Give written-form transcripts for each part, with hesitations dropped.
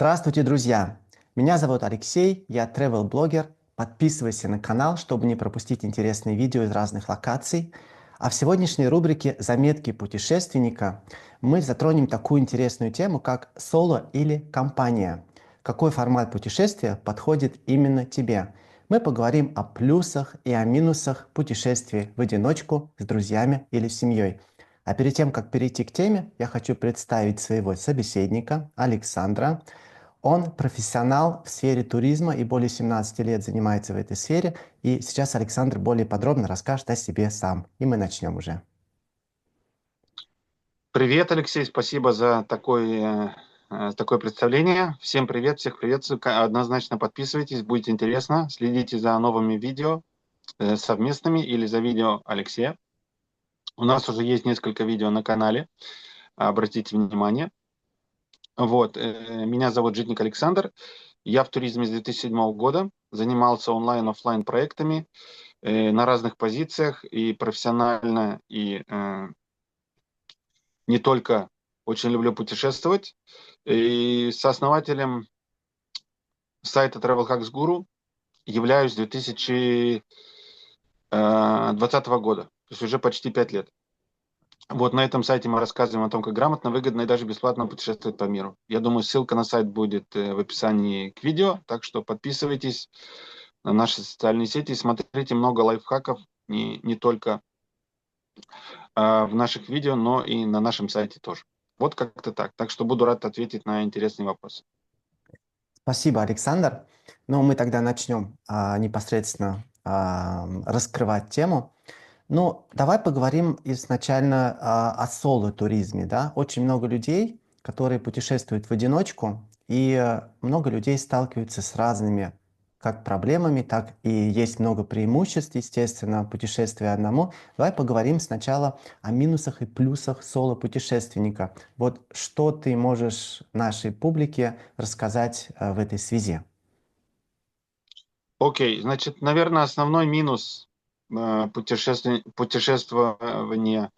Здравствуйте, друзья! Меня зовут Алексей, я travel-блогер. Подписывайся на канал, чтобы не пропустить интересные видео из разных локаций. А в сегодняшней рубрике «Заметки путешественника» мы затронем такую интересную тему, как соло или компания. Какой формат путешествия подходит именно тебе? Мы поговорим о плюсах и о минусах путешествий в одиночку, с друзьями или с семьей. А перед тем, как перейти к теме, я хочу представить своего собеседника Александра. Он профессионал в сфере туризма и более 17 лет занимается в этой сфере. И сейчас Александр более подробно расскажет о себе сам. И мы начнем уже. Привет, Алексей, спасибо за такое представление. Всем привет, всех приветствую. Однозначно подписывайтесь, будет интересно. Следите за новыми видео совместными или за видео Алексея. У нас уже есть несколько видео на канале, обратите внимание. Меня зовут Житник Александр. Я в туризме с 2007 года, занимался онлайн-оффлайн проектами на разных позициях и профессионально, и не только. Очень люблю путешествовать. И сооснователем сайта Travel Hacks Guru являюсь с 2020 года. То есть уже почти 5 лет. Вот на этом сайте мы рассказываем о том, как грамотно, выгодно и даже бесплатно путешествовать по миру. Я думаю, ссылка на сайт будет в описании к видео, так что подписывайтесь на наши социальные сети и смотрите много лайфхаков, не только в наших видео, но и на нашем сайте тоже. Вот как-то так. Так что буду рад ответить на интересные вопросы. Спасибо, Александр. Ну, мы тогда начнем непосредственно раскрывать тему. Ну, давай поговорим изначально о соло-туризме, да. Очень много людей, которые путешествуют в одиночку, и много людей сталкиваются с разными как проблемами, так и есть много преимуществ, естественно, путешествия одному. Давай поговорим сначала о минусах и плюсах соло-путешественника. Вот что ты можешь нашей публике рассказать в этой связи? Окей, значит, наверное, основной минус путешествования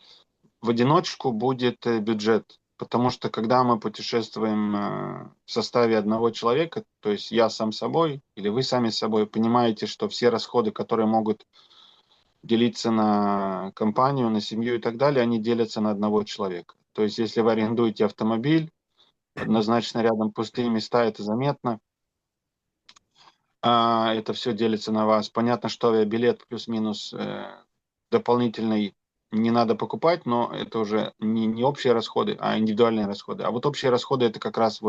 в одиночку будет бюджет. Потому что когда мы путешествуем в составе одного человека, то есть я сам собой или вы сами с собой, понимаете, что все расходы, которые могут делиться на компанию, на семью и так далее, они делятся на одного человека. То есть если вы арендуете автомобиль, однозначно рядом пустые места, это заметно. Это все делится на вас. Понятно, что авиабилет плюс-минус дополнительный не надо покупать, но это уже не общие расходы, а индивидуальные расходы. А вот общие расходы это как раз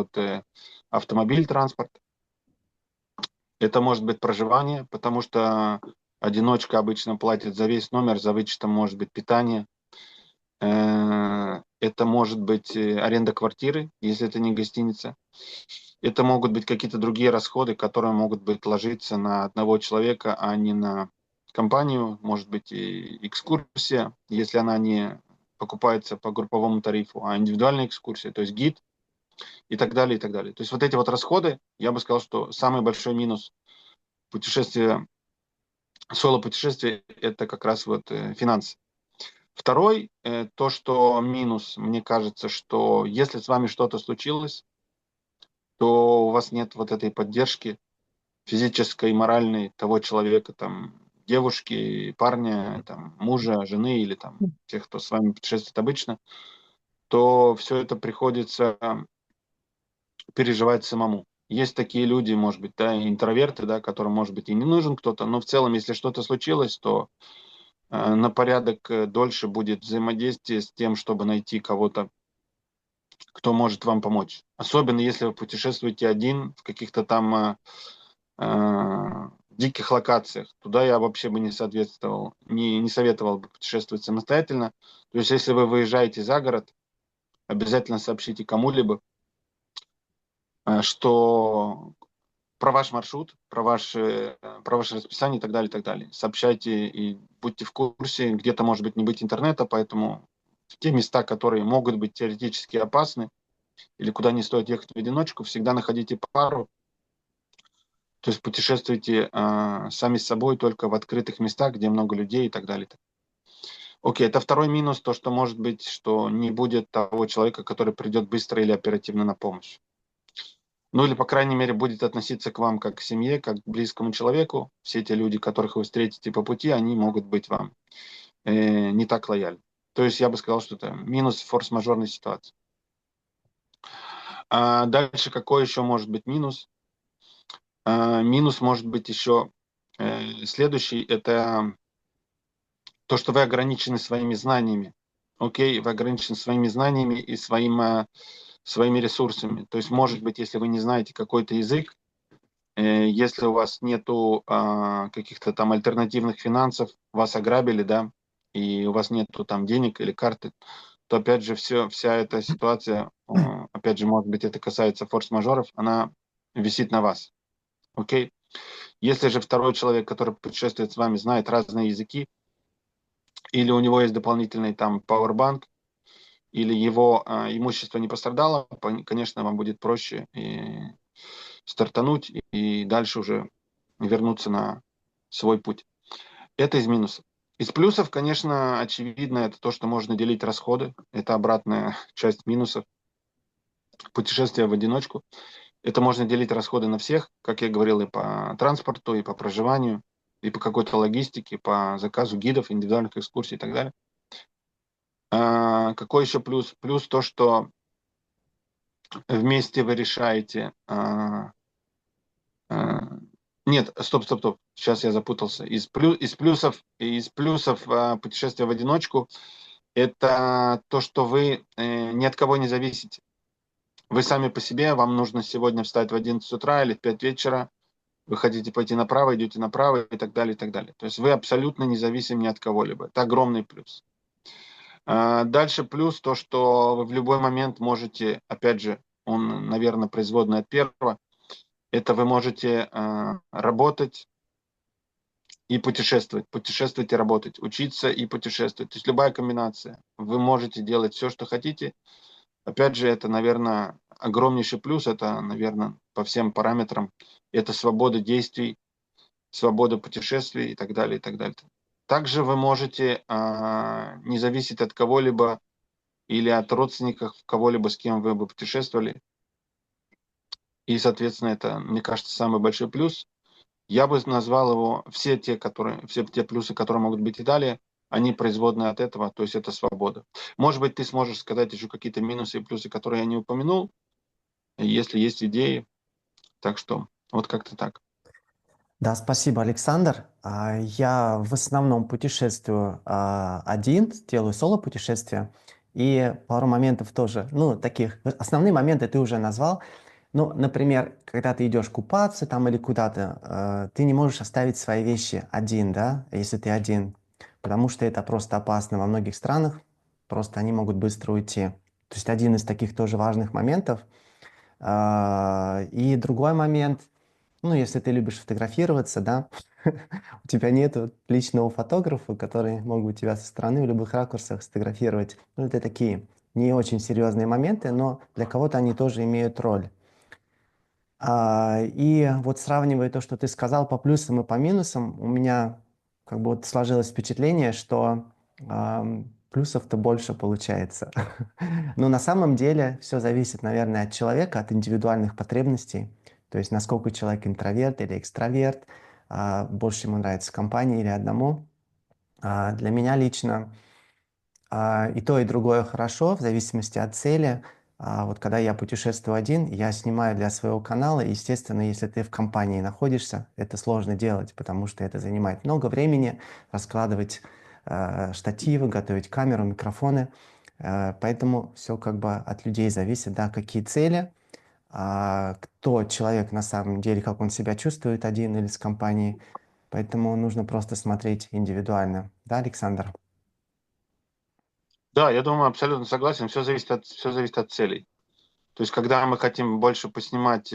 автомобиль, транспорт. Это может быть проживание, потому что одиночка обычно платит за весь номер, за вычетом может быть питание. Это может быть аренда квартиры, если это не гостиница. Это могут быть какие-то другие расходы, которые могут быть ложиться на одного человека, а не на компанию. Может быть и экскурсия, если она не покупается по групповому тарифу, а индивидуальная экскурсия, то есть гид и так далее, и так далее. То есть вот эти вот расходы, я бы сказал, что самый большой минус путешествия, соло-путешествия, это как раз финансы. Второй, то, что минус, мне кажется, что если с вами что-то случилось, то у вас нет вот этой поддержки физической и моральной того человека, там, девушки, парня, там, мужа, жены или там тех, кто с вами путешествует обычно, то все это приходится переживать самому. Есть такие люди, может быть, да, интроверты, да, которым, может быть, и не нужен кто-то, но в целом, если что-то случилось, то на порядок дольше будет взаимодействие с тем, чтобы найти кого-то, кто может вам помочь. Особенно если вы путешествуете один в каких-то там диких локациях. Туда я вообще бы не соответствовал, не советовал бы путешествовать самостоятельно. То есть, если вы выезжаете за город, обязательно сообщите кому-либо, что про ваш маршрут, про ваше расписание и так далее, и так далее. Сообщайте и будьте в курсе. Где-то, может быть, не быть интернета, поэтому в те места, которые могут быть теоретически опасны или куда не стоит ехать в одиночку, всегда находите пару. То есть путешествуйте сами с собой только в открытых местах, где много людей и так далее. Окей, это второй минус, то, что может быть, что не будет того человека, который придет быстро или оперативно на помощь. Ну или, по крайней мере, будет относиться к вам как к семье, как к близкому человеку. Все те люди, которых вы встретите по пути, они могут быть вам не так лояльны. То есть я бы сказал, что это минус форс-мажорной ситуации. А дальше какой еще может быть минус? Минус может быть еще следующий. Это то, что вы ограничены своими знаниями. Окей, вы ограничены своими знаниями и своими ресурсами. То есть, может быть, если вы не знаете какой-то язык, если у вас нету каких-то там альтернативных финансов, вас ограбили, да, и у вас нету там денег или карты, то опять же вся эта ситуация, опять же, может быть, это касается форс-мажоров, она висит на вас. Окей? Если же второй человек, который путешествует с вами, знает разные языки, или у него есть дополнительный там пауэрбанк, или его имущество не пострадало, конечно, вам будет проще стартануть и дальше уже вернуться на свой путь. Это из минусов. Из плюсов, конечно, очевидно, это то, что можно делить расходы. Это обратная часть минусов. Путешествия в одиночку. Это можно делить расходы на всех, как я говорил, и по транспорту, и по проживанию, и по какой-то логистике, по заказу гидов, индивидуальных экскурсий и так далее. Какой еще плюс? Плюс то, что вместе вы решаете нет, стоп. Сейчас я запутался. Из плюсов путешествия в одиночку это то, что вы ни от кого не зависите. Вы сами по себе, вам нужно сегодня встать в 11 утра или в 5 вечера, вы хотите пойти направо, идете направо и так далее, и так далее. То есть вы абсолютно независимы ни от кого-либо. Это огромный плюс. Дальше плюс то, что вы в любой момент можете, опять же, он, наверное, производный от первого, это вы можете работать и путешествовать и работать, учиться и путешествовать. То есть любая комбинация. Вы можете делать все, что хотите. Опять же, это, наверное, огромнейший плюс. Это, наверное, по всем параметрам. Это свобода действий, свобода путешествий и так далее, и так далее. Также вы можете не зависеть от кого-либо или от родственников кого-либо, с кем вы бы путешествовали. И, соответственно, это, мне кажется, самый большой плюс. Я бы назвал его все те плюсы, которые могут быть и далее, они производные от этого, то есть это свобода. Может быть, ты сможешь сказать еще какие-то минусы и плюсы, которые я не упомянул, если есть идеи. Так что вот как-то так. Да, спасибо, Александр. Я в основном путешествую один, делаю соло-путешествия, и пару моментов тоже, ну, таких, основные моменты ты уже назвал. Ну, например, когда ты идешь купаться там или куда-то, ты не можешь оставить свои вещи один, да, если ты один, потому что это просто опасно во многих странах, просто они могут быстро уйти. То есть один из таких тоже важных моментов. И другой момент, ну, если ты любишь фотографироваться, да, у тебя нету личного фотографа, который мог бы тебя со стороны в любых ракурсах сфотографировать. Ну, это такие не очень серьезные моменты, но для кого-то они тоже имеют роль. И вот сравнивая то, что ты сказал по плюсам и по минусам, у меня как бы вот сложилось впечатление, что плюсов-то больше получается. Но на самом деле все зависит, наверное, от человека, от индивидуальных потребностей. То есть насколько человек интроверт или экстраверт, больше ему нравится компания или одному. Для меня лично и то, и другое хорошо, в зависимости от цели. Вот когда я путешествую один, я снимаю для своего канала. Естественно, если ты в компании находишься, это сложно делать, потому что это занимает много времени, раскладывать штативы, готовить камеру, микрофоны. Поэтому все как бы от людей зависит, да, какие цели, кто человек на самом деле, как он себя чувствует один или с компанией. Поэтому нужно просто смотреть индивидуально. Да, Александр? Да, я думаю, абсолютно согласен. Все зависит от целей. То есть, когда мы хотим больше поснимать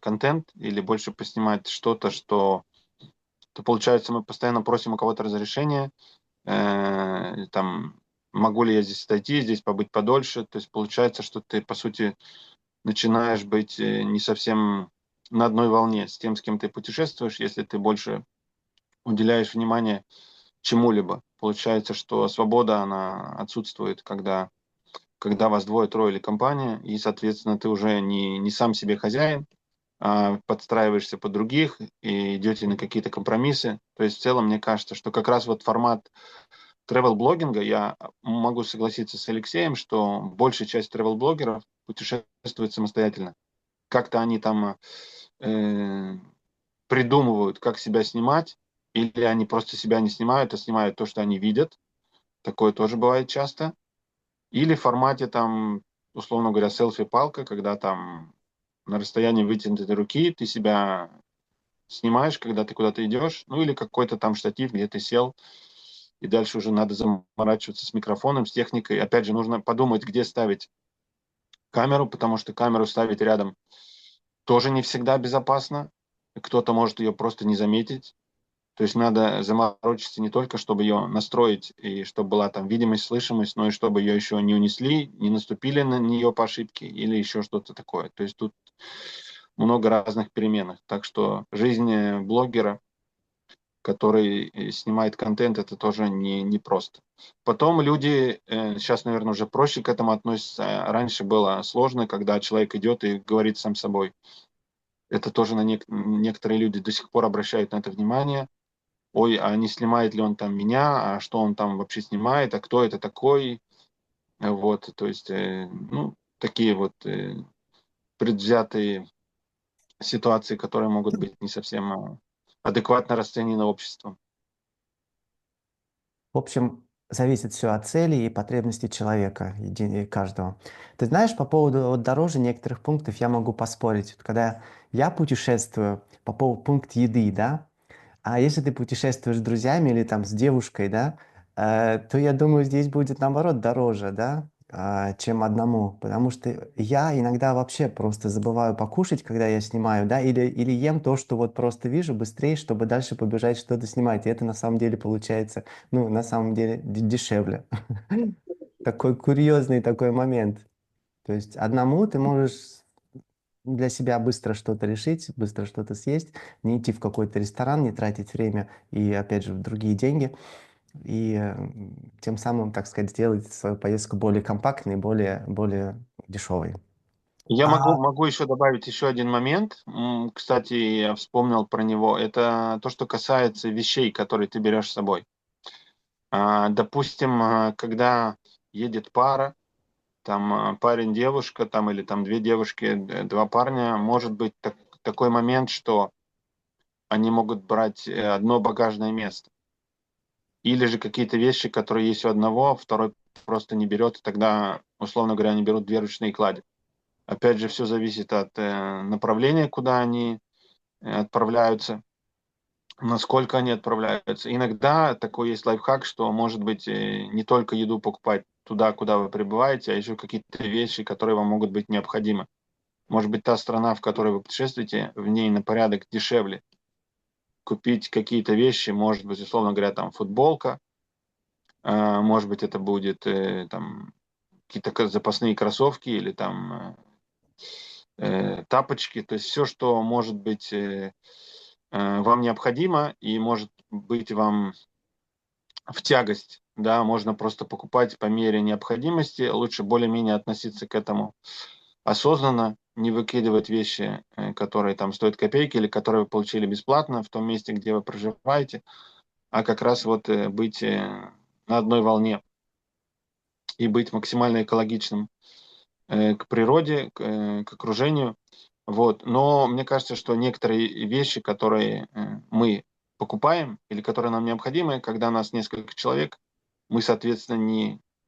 контент или больше поснимать что-то, то получается, мы постоянно просим у кого-то разрешения, там, могу ли я здесь отойти, здесь побыть подольше. То есть, получается, что ты, по сути, начинаешь быть не совсем на одной волне с тем, с кем ты путешествуешь, если ты больше уделяешь внимание чему-либо. Получается, что свобода, она отсутствует, когда когда вас двое, трое или компания, и, соответственно, ты уже не сам себе хозяин, а подстраиваешься под других и идете на какие-то компромиссы. То есть в целом мне кажется, что как раз вот формат тревел-блогинга, я могу согласиться с Алексеем, что большая часть тревел-блогеров путешествует самостоятельно. Как-то они там э, придумывают, как себя снимать, или они просто себя не снимают, а снимают то, что они видят. Такое тоже бывает часто. Или в формате там, условно говоря, селфи-палка, когда там на расстоянии вытянутой руки ты себя снимаешь, когда ты куда-то идешь, ну или какой-то там штатив, где ты сел, и дальше уже надо заморачиваться с микрофоном, с техникой. Опять же, нужно подумать, где ставить камеру, потому что камеру ставить рядом тоже не всегда безопасно. Кто-то может ее просто не заметить. То есть надо заморочиться не только, чтобы ее настроить и чтобы была там видимость, слышимость, но и чтобы ее еще не унесли, не наступили на нее по ошибке или еще что-то такое. То есть тут много разных переменных. Так что жизнь блогера, который снимает контент, это тоже не просто. Потом люди, сейчас, наверное, уже проще к этому относятся. Раньше было сложно, когда человек идет и говорит сам собой. Это тоже некоторые люди до сих пор обращают на это внимание. Ой, а не снимает ли он там меня, а что он там вообще снимает, а кто это такой? Вот, то есть, ну, такие вот предвзятые ситуации, которые могут быть не совсем адекватно расценены обществом. В общем, зависит все от цели и потребностей человека, каждого. Ты знаешь, по поводу вот дороже некоторых пунктов я могу поспорить. Вот когда я путешествую по поводу пункта еды, да, а если ты путешествуешь с друзьями или там с девушкой, да, то я думаю, здесь будет наоборот дороже, да, чем одному. Потому что я иногда вообще просто забываю покушать, когда я снимаю, да, или ем то, что вот просто вижу быстрее, чтобы дальше побежать что-то снимать. И это на самом деле получается, ну, на самом деле дешевле. Такой курьезный такой момент. То есть одному ты можешь для себя быстро что-то решить, быстро что-то съесть, не идти в какой-то ресторан, не тратить время и, опять же, другие деньги, и тем самым, так сказать, сделать свою поездку более компактной, более дешевой. Я А, могу еще добавить еще один момент. Кстати, я вспомнил про него. Это то, что касается вещей, которые ты берешь с собой. Допустим, когда едет пара, там парень, девушка, там или там две девушки, два парня, может быть такой момент, что они могут брать одно багажное место. Или же какие-то вещи, которые есть у одного, второй просто не берет, и тогда, условно говоря, они берут две ручные клади. Опять же, все зависит от направления, куда они отправляются, насколько они отправляются. Иногда такой есть лайфхак, что, может быть, не только еду покупать туда, куда вы прибываете, а еще какие-то вещи, которые вам могут быть необходимы. Может быть, та страна, в которой вы путешествуете, в ней на порядок дешевле. Купить какие-то вещи, может быть, условно говоря, там футболка, может быть, это будет там какие-то запасные кроссовки или там тапочки, то есть все, что может быть вам необходимо и может быть вам в тягость, да, можно просто покупать по мере необходимости, лучше более-менее относиться к этому осознанно, не выкидывать вещи, которые там стоят копейки или которые вы получили бесплатно в том месте, где вы проживаете, а как раз вот быть на одной волне и быть максимально экологичным к природе, к окружению. Вот. Но мне кажется, что некоторые вещи, которые мы покупаем или которые нам необходимы, когда нас несколько человек, мы, соответственно,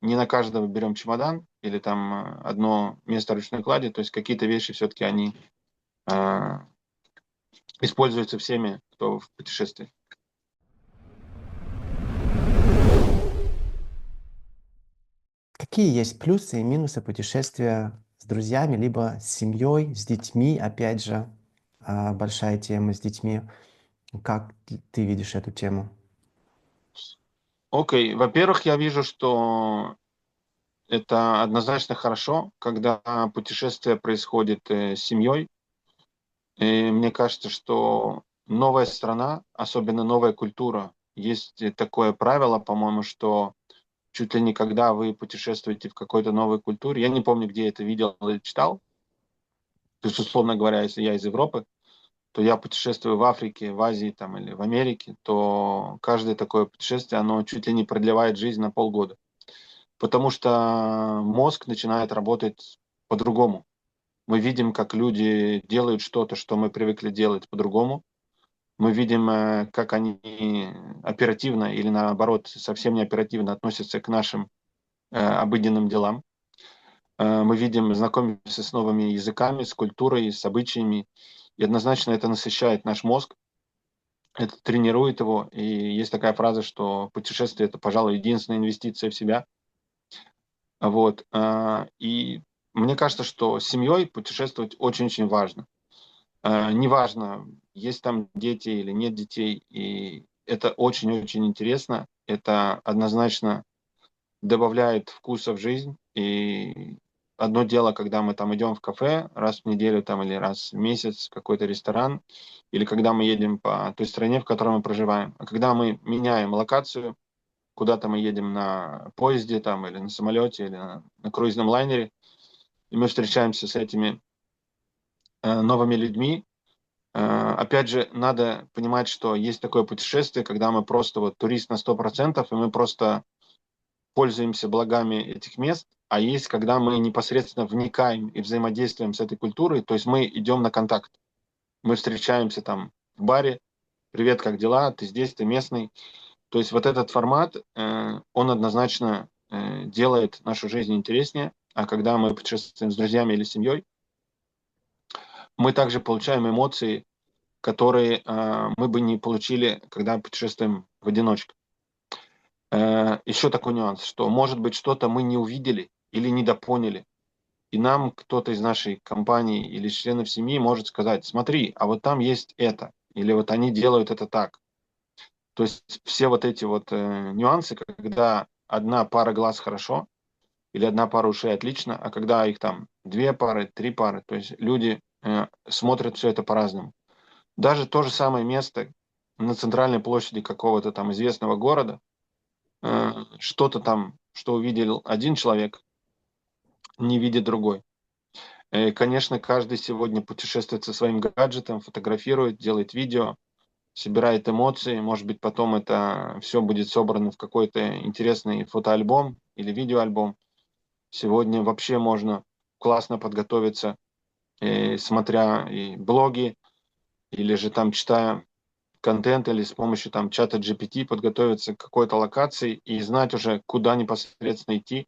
не на каждого берем чемодан или там одно место ручной клади, то есть какие-то вещи все-таки они э, используются всеми, кто в путешествии. какие есть плюсы и минусы путешествия с друзьями, либо с семьей, с детьми, опять же, большая тема с детьми. Как ты видишь эту тему? Окей, во-первых, я вижу, что это однозначно хорошо, когда путешествие происходит с семьей. И мне кажется, что новая страна, особенно новая культура, есть такое правило, по-моему, что чуть ли не когда вы путешествуете в какой-то новой культуре. Я не помню, где я это видел или читал. То есть, условно говоря, если я из Европы, то я путешествую в Африке, в Азии там, или в Америке, то каждое такое путешествие, оно чуть ли не продлевает жизнь на полгода. Потому что мозг начинает работать по-другому. Мы видим, как люди делают что-то, что мы привыкли делать по-другому. Мы видим, как они оперативно или наоборот совсем не оперативно относятся к нашим обыденным делам. Мы видим, знакомимся с новыми языками, с культурой, с обычаями. И однозначно это насыщает наш мозг, это тренирует его. И есть такая фраза, что путешествие – это, пожалуй, единственная инвестиция в себя. Вот. И мне кажется, что с семьей путешествовать очень-очень важно. Неважно, есть там дети или нет детей, и это очень-очень интересно. Это однозначно добавляет вкуса в жизнь. И одно дело, когда мы там идем в кафе раз в неделю там, или раз в месяц в какой-то ресторан, или когда мы едем по той стране, в которой мы проживаем. А когда мы меняем локацию, куда-то мы едем на поезде там, или на самолете, или на круизном лайнере, и мы встречаемся с этими новыми людьми. Опять же, надо понимать, что есть такое путешествие, когда мы просто вот турист на 100%, и мы просто пользуемся благами этих мест, а есть, когда мы непосредственно вникаем и взаимодействуем с этой культурой, то есть мы идем на контакт. Мы встречаемся там в баре, привет, как дела, ты здесь, ты местный. То есть вот этот формат, он однозначно делает нашу жизнь интереснее, а когда мы путешествуем с друзьями или семьей, мы также получаем эмоции, которые мы бы не получили, когда путешествуем в одиночку. Еще такой нюанс, что, может быть, что-то мы не увидели или недопоняли, и нам кто-то из нашей компании или членов семьи может сказать, смотри, а вот там есть это, или вот они делают это так. То есть все вот эти вот нюансы, когда одна пара глаз хорошо, или одна пара ушей отлично, а когда их там две пары, три пары, то есть люди смотрят все это по-разному. Даже то же самое место на центральной площади какого-то там известного города, что-то там, что увидел один человек, не видит другой. Конечно, каждый сегодня путешествует со своим гаджетом, фотографирует, делает видео, собирает эмоции. Может быть, потом это все будет собрано в какой-то интересный фотоальбом или видеоальбом. Сегодня вообще можно классно подготовиться, смотря и блоги, или же там читая контент, или с помощью там чата GPT подготовиться к какой-то локации и знать уже, куда непосредственно идти,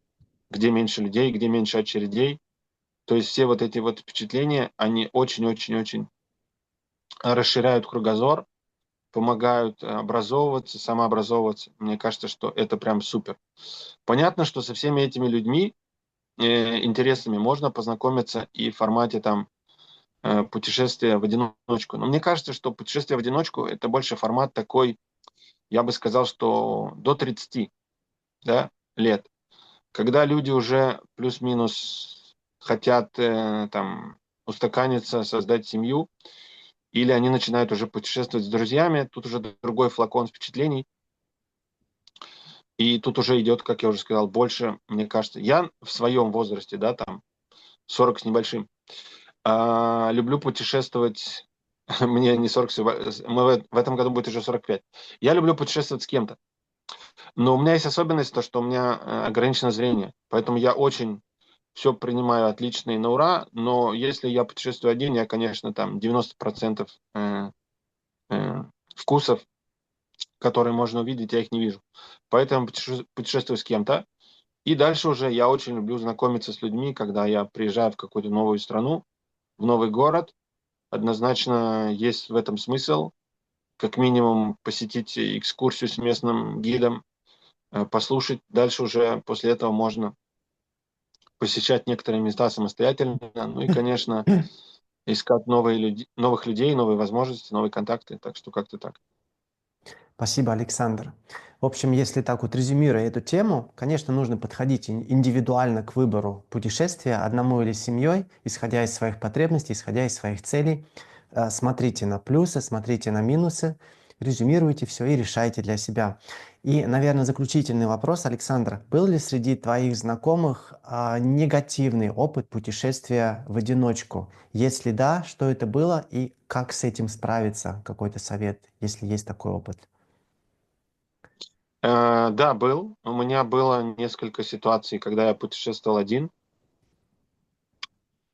где меньше людей, где меньше очередей. То есть все вот эти вот впечатления, они очень-очень-очень расширяют кругозор, помогают образовываться, самообразовываться. Мне кажется, что это прям супер. Понятно, что со всеми этими людьми интересными можно познакомиться и в формате там путешествия в одиночку. Но мне кажется, что путешествие в одиночку это больше формат такой, я бы сказал, что до 30, да, лет, когда люди уже плюс-минус хотят там устаканиться, создать семью, или они начинают уже путешествовать с друзьями, тут уже другой флакон впечатлений, и тут уже идет, как я уже сказал, больше, мне кажется, я в своем возрасте, да, там 40 с небольшим, люблю путешествовать, мне не 40, в этом году будет уже 45. Я люблю путешествовать с кем-то. Но у меня есть особенность, то, что у меня ограничено зрение. Поэтому я очень все принимаю отлично и на ура. Но если я путешествую один, я, конечно, там 90% вкусов, которые можно увидеть, я их не вижу. Поэтому путешествую с кем-то. И дальше уже я очень люблю знакомиться с людьми, когда я приезжаю в какую-то новую страну, в новый город. Однозначно есть в этом смысл. Как минимум посетить экскурсию с местным гидом, послушать. Дальше уже после этого можно посещать некоторые места самостоятельно. Ну и, конечно, искать новых людей, новые возможности, новые контакты. Так что как-то так. Спасибо, Александр. В общем, если так вот резюмируя эту тему, конечно, нужно подходить индивидуально к выбору путешествия одному или с семьей, исходя из своих потребностей, исходя из своих целей. Смотрите на плюсы, смотрите на минусы. резюмируете все и решаете для себя. И, наверное, заключительный вопрос, Александр. Был ли среди твоих знакомых негативный опыт путешествия в одиночку? Если да, что это было и как с этим справиться? Какой-то совет, если есть такой опыт? Да, был. У меня было несколько ситуаций, когда я путешествовал один.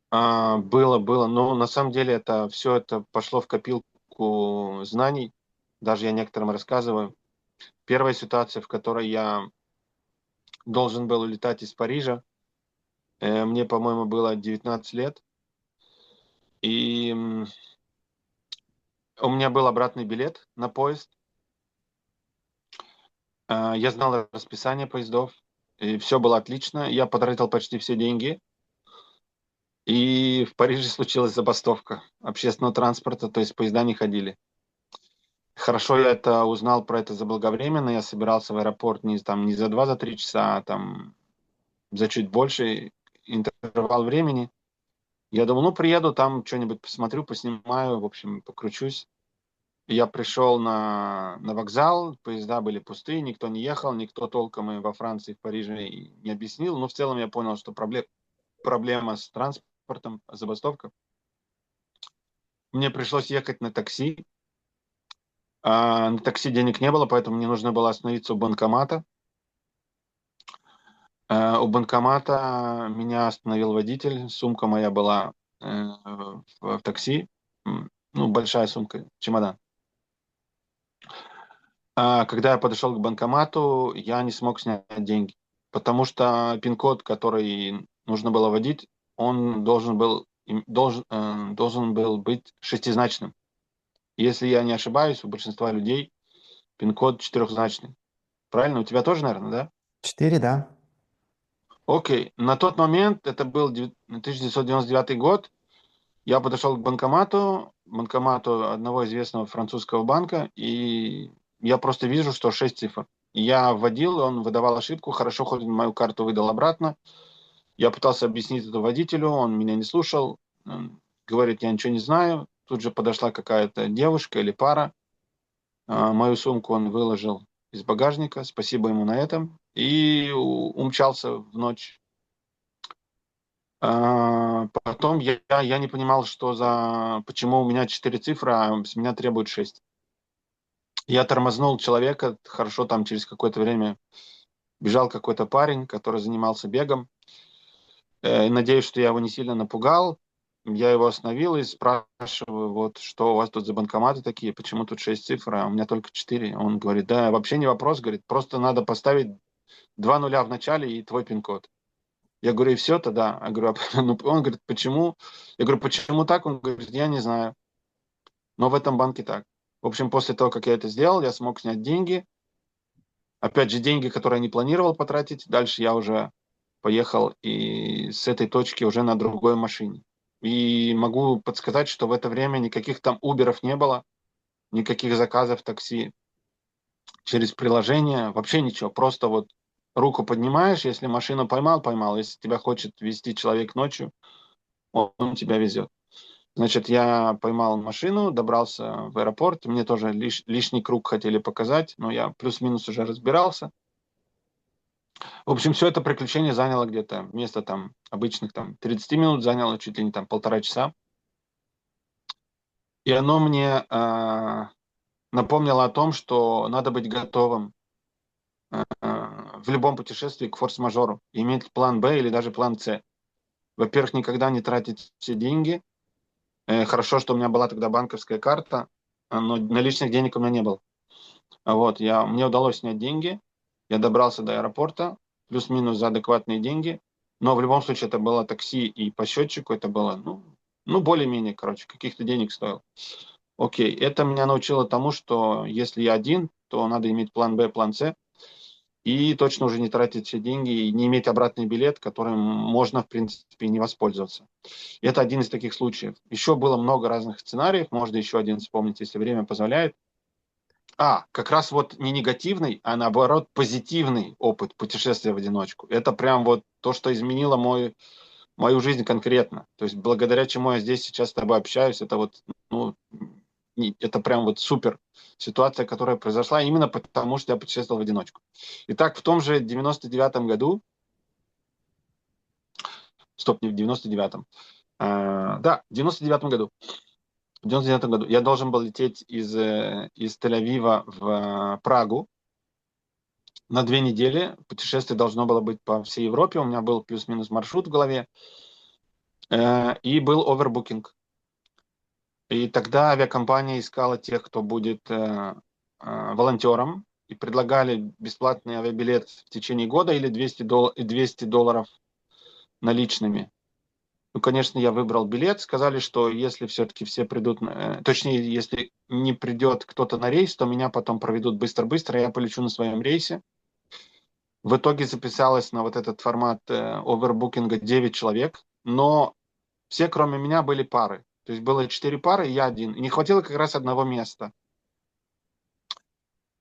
Было. Но на самом деле все это пошло в копилку знаний. Даже я некоторым рассказываю. Первая ситуация, в которой я должен был улетать из Парижа, мне, по-моему, было 19 лет. И у меня был обратный билет на поезд. Я знал расписание поездов. И все было отлично. Я потратил почти все деньги. И в Париже случилась забастовка общественного транспорта, то есть поезда не ходили. Хорошо, я это узнал про это заблаговременно. Я собирался в аэропорт не за 2-3 часа, а там за чуть больше интервал времени. Я думал, ну, приеду, там что-нибудь посмотрю, поснимаю, в общем, покручусь. Я пришел на вокзал, поезда были пустые, никто не ехал, никто толком и во Франции, в Париже и не объяснил. Но в целом я понял, что проблема с транспортом, забастовка. Мне пришлось ехать на такси. На такси денег не было, поэтому мне нужно было остановиться у банкомата. У банкомата меня остановил водитель. Сумка моя была в такси. Ну, большая сумка, чемодан. Когда я подошел к банкомату, я не смог снять деньги, потому что пин-код, который нужно было вводить, он должен был быть шестизначным. Если я не ошибаюсь, у большинства людей пин-код четырехзначный. Правильно? У тебя тоже, наверное, да? 4, да. Окей. На тот момент, это был 1999 год, я подошел к банкомату одного известного французского банка, и я просто вижу, что 6 цифр. Я вводил, он выдавал ошибку, хорошо, хоть мою карту выдал обратно. Я пытался объяснить это водителю, он меня не слушал. Он говорит, я ничего не знаю. Тут же подошла какая-то девушка или пара. Мою сумку он выложил из багажника, спасибо ему на этом, и умчался в ночь. Потом я не понимал, почему у меня 4 цифры, а с меня требуют 6. Я тормознул человека, хорошо, там через какое-то время бежал какой-то парень, который занимался бегом. Надеюсь, что я его не сильно напугал. Я его остановил и спрашиваю, вот что у вас тут за банкоматы такие, почему тут 6 цифр, а у меня только 4. Он говорит, да, вообще не вопрос, говорит, просто надо поставить 2 нуля в начале и твой пин-код. Я говорю, и все тогда? Я говорю, ну, он говорит, почему? Я говорю, почему так? Он говорит, я не знаю, но в этом банке так. В общем, после того, как я это сделал, я смог снять деньги. Опять же, деньги, которые я не планировал потратить. Дальше я уже поехал и с этой точки уже на другой машине. И могу подсказать, что в это время никаких там Уберов не было, никаких заказов такси через приложение, вообще ничего. Просто вот руку поднимаешь, если машину поймал, поймал. Если тебя хочет везти человек ночью, он тебя везет. Значит, я поймал машину, добрался в аэропорт. Мне тоже лишний круг хотели показать, но я плюс-минус уже разбирался. В общем, все это приключение заняло где-то вместо там обычных там 30 минут, заняло чуть ли не там 1,5 часа. И оно мне напомнило о том, что надо быть готовым в любом путешествии к форс-мажору, иметь план Б или даже план С. Во-первых, никогда не тратить все деньги. Хорошо, что у меня была тогда банковская карта, но наличных денег у меня не было. Вот, мне удалось снять деньги, я добрался до аэропорта, плюс-минус за адекватные деньги, но в любом случае это было такси, и по счетчику это было, ну более-менее, короче, каких-то денег стоило. Окей, это меня научило тому, что если я один, то надо иметь план Б, план С, и точно уже не тратить все деньги, и не иметь обратный билет, которым можно, в принципе, не воспользоваться. И это один из таких случаев. Еще было много разных сценариев, можно еще один вспомнить, если время позволяет. Как раз вот не негативный, а наоборот позитивный опыт путешествия в одиночку. Это прям вот то, что изменило мою жизнь конкретно. То есть благодаря чему я здесь сейчас с тобой общаюсь, это вот, ну, это прям вот супер ситуация, которая произошла именно потому, что я путешествовал в одиночку. Итак, в том же 99-м году, стоп, не в 99-м, да, в 99-м году, в 99-м году я должен был лететь из Тель-Авива в Прагу на 2 недели. Путешествие должно было быть по всей Европе. У меня был плюс-минус маршрут в голове. И был овербукинг. И тогда авиакомпания искала тех, кто будет волонтером, и предлагали бесплатный авиабилет в течение года или 200 долларов наличными. Ну, конечно, я выбрал билет. Сказали, что если все-таки все придут, точнее, если не придет кто-то на рейс, то меня потом проведут быстро-быстро, и я полечу на своем рейсе. В итоге записалось на вот этот формат овербукинга 9 человек, но все, кроме меня, были пары. То есть было 4 пары, и я один. И не хватило как раз одного места.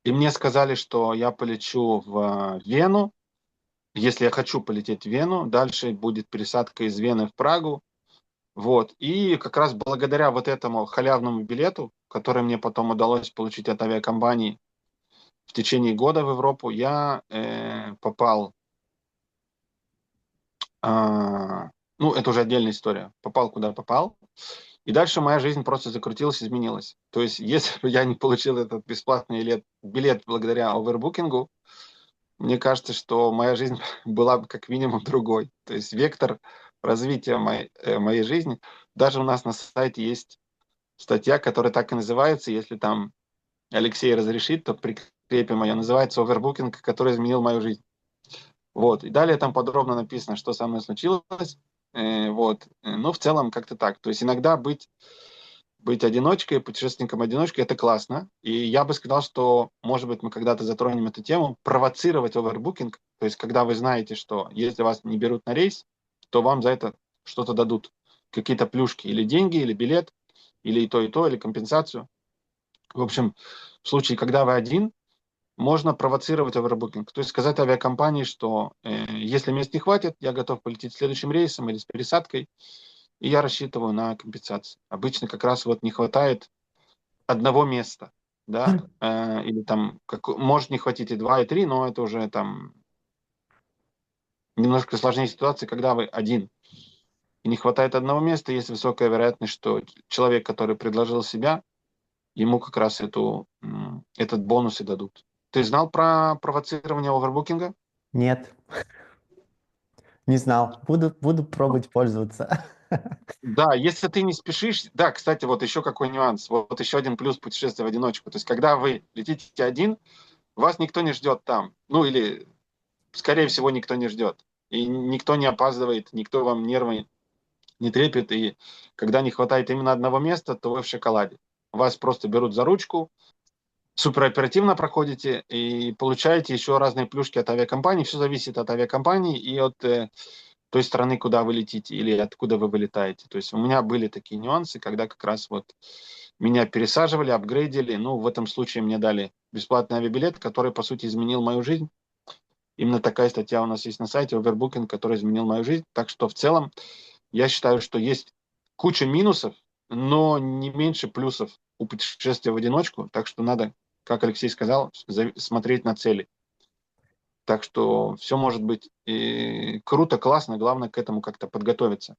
И мне сказали, что я полечу в Вену. Если я хочу полететь в Вену, дальше будет пересадка из Вены в Прагу. Вот. И как раз благодаря вот этому халявному билету, который мне потом удалось получить от авиакомпании в течение года в Европу, я попал, ну, это уже отдельная история, попал куда попал. И дальше моя жизнь просто закрутилась, изменилась. То есть, если бы я не получил этот бесплатный билет благодаря овербукингу, мне кажется, что моя жизнь была бы как минимум другой. То есть вектор развития моей жизни. Даже у нас на сайте есть статья, которая так и называется. Если там Алексей разрешит, то прикрепим ее. Называется «Овербукинг, который изменил мою жизнь». Вот. И далее там подробно написано, что со мной случилось. Вот. Ну, в целом, как-то так. То есть иногда быть одиночкой, путешественником-одиночкой, это классно. И я бы сказал, что, может быть, мы когда-то затронем эту тему, провоцировать овербукинг, то есть когда вы знаете, что если вас не берут на рейс, то вам за это что-то дадут, какие-то плюшки, или деньги, или билет, или и то, или компенсацию. В общем, в случае, когда вы один, можно провоцировать овербукинг. То есть сказать авиакомпании, что если мест не хватит, я готов полететь следующим рейсом или с пересадкой, и я рассчитываю на компенсацию. Обычно как раз вот не хватает одного места, да, или там, может не хватить и два, и три, но это уже там немножко сложнее ситуация, когда вы один, и не хватает одного места, есть высокая вероятность, что человек, который предложил себя, ему как раз этот бонус и дадут. Ты знал про провоцирование овербукинга? Нет, не знал. Буду пробовать пользоваться. Да, если ты не спешишь, да, кстати, вот еще какой нюанс, вот еще один плюс путешествия в одиночку. То есть, когда вы летите один, вас никто не ждет там. Ну, или, скорее всего, никто не ждет. И никто не опаздывает, никто вам нервы не трепет. И когда не хватает именно одного места, то вы в шоколаде. Вас просто берут за ручку, супероперативно проходите и получаете еще разные плюшки от авиакомпании. Все зависит от авиакомпании и от той страны, куда вы летите или откуда вы вылетаете. То есть у меня были такие нюансы, когда как раз вот меня пересаживали, апгрейдили. Ну, в этом случае мне дали бесплатный авиабилет, который, по сути, изменил мою жизнь. Именно такая статья у нас есть на сайте Overbooking, который изменил мою жизнь. Так что в целом я считаю, что есть куча минусов, но не меньше плюсов у путешествия в одиночку. Так что надо, как Алексей сказал, смотреть на цели. Так что все может быть и круто, классно, главное к этому как-то подготовиться.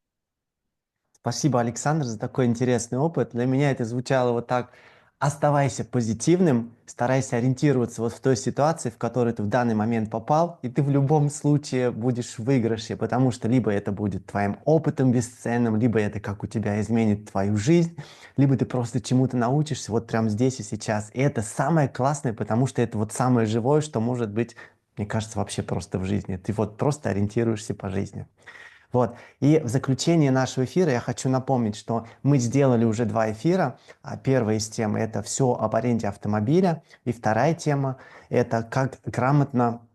Спасибо, Александр, за такой интересный опыт. Для меня это звучало вот так. Оставайся позитивным, старайся ориентироваться вот в той ситуации, в которой ты в данный момент попал, и ты в любом случае будешь в выигрыше, потому что либо это будет твоим опытом бесценным, либо это как у тебя изменит твою жизнь, либо ты просто чему-то научишься вот прямо здесь и сейчас. И это самое классное, потому что это вот самое живое, что может быть, мне кажется, вообще просто в жизни. Ты вот просто ориентируешься по жизни. Вот. И в заключение нашего эфира я хочу напомнить, что мы сделали уже 2 эфира. Первая из тем — это все об аренде автомобиля. И вторая тема — это как грамотно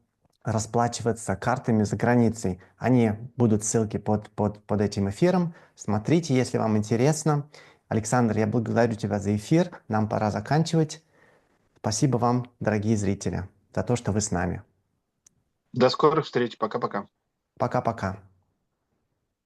расплачиваться картами за границей. Они будут ссылки под этим эфиром. Смотрите, если вам интересно. Александр, я благодарю тебя за эфир. Нам пора заканчивать. Спасибо вам, дорогие зрители, за то, что вы с нами. До скорых встреч. Пока-пока. Пока-пока.